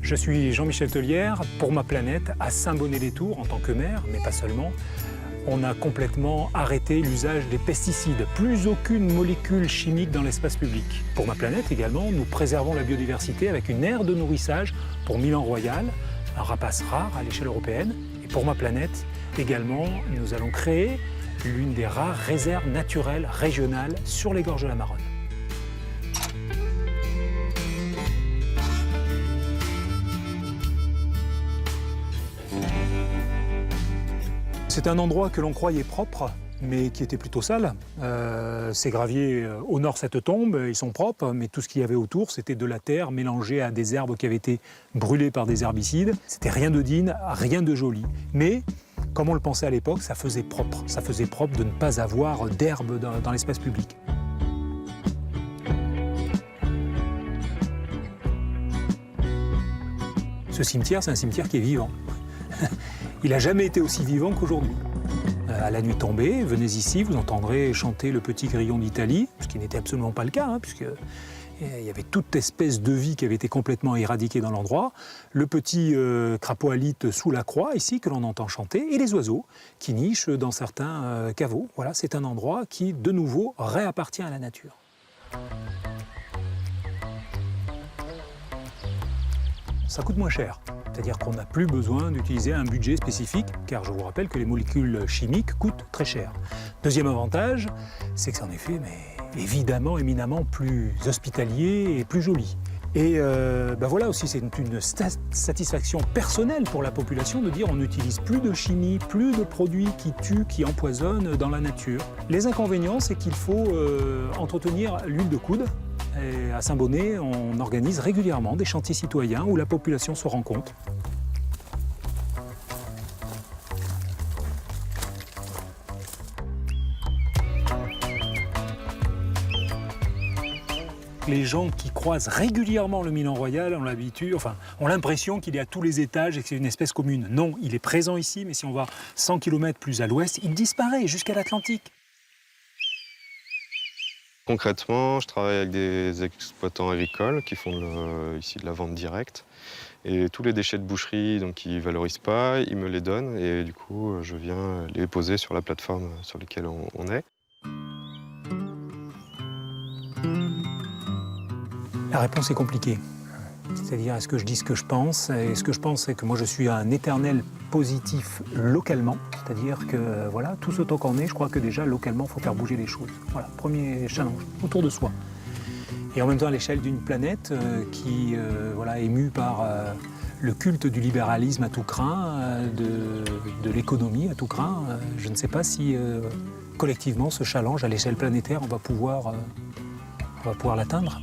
Je suis Jean-Michel Tellière, pour ma planète, à Saint-Bonnet-les-Tours en tant que maire, mais pas seulement. On a complètement arrêté l'usage des pesticides. Plus aucune molécule chimique dans l'espace public. Pour ma planète également, nous préservons la biodiversité avec une aire de nourrissage pour Milan Royal, un rapace rare à l'échelle européenne. Et pour ma planète également, nous allons créer l'une des rares réserves naturelles régionales sur les gorges de la Maronne. C'est un endroit que l'on croyait propre, mais qui était plutôt sale. Ces graviers honorent cette tombe, ils sont propres, mais tout ce qu'il y avait autour, c'était de la terre mélangée à des herbes qui avaient été brûlées par des herbicides. C'était rien de digne, rien de joli. Mais, comme on le pensait à l'époque, ça faisait propre. Ça faisait propre de ne pas avoir d'herbe dans l'espace public. Ce cimetière, c'est un cimetière qui est vivant. Il n'a jamais été aussi vivant qu'aujourd'hui. À la nuit tombée, venez ici, vous entendrez chanter le petit grillon d'Italie, ce qui n'était absolument pas le cas, puisqu'il y avait toute espèce de vie qui avait été complètement éradiquée dans l'endroit. Le petit crapaud alite sous la croix, ici, que l'on entend chanter, et les oiseaux qui nichent dans certains caveaux. Voilà, c'est un endroit qui, de nouveau, réappartient à la nature. Ça coûte moins cher. C'est-à-dire qu'on n'a plus besoin d'utiliser un budget spécifique, car je vous rappelle que les molécules chimiques coûtent très cher. Deuxième avantage, c'est que c'est en effet, mais évidemment, éminemment plus hospitalier et plus joli. Et voilà aussi, c'est une satisfaction personnelle pour la population de dire on n'utilise plus de chimie, plus de produits qui tuent, qui empoisonnent dans la nature. Les inconvénients, c'est qu'il faut entretenir l'huile de coude. Et à Saint-Bonnet, on organise régulièrement des chantiers citoyens où la population se rencontre. Les gens qui croisent régulièrement le Milan Royal ont l'impression qu'il est à tous les étages et que c'est une espèce commune. Non, il est présent ici, mais si on va 100 km plus à l'ouest, il disparaît jusqu'à l'Atlantique. Concrètement, je travaille avec des exploitants agricoles qui font ici de la vente directe. Et tous les déchets de boucherie qu'ils ne valorisent pas, ils me les donnent et du coup, je viens les poser sur la plateforme sur laquelle on est. La réponse est compliquée. C'est-à-dire, est-ce que je dis ce que je pense? Et ce que je pense, c'est que moi, je suis un éternel positif localement. C'est-à-dire que, voilà, tout ce temps qu'on est, je crois que déjà, localement, il faut faire bouger les choses. Voilà, premier challenge, autour de soi. Et en même temps, à l'échelle d'une planète qui est émue par le culte du libéralisme à tout crin, de l'économie à tout crin, je ne sais pas si, collectivement, ce challenge, à l'échelle planétaire, on va pouvoir l'atteindre.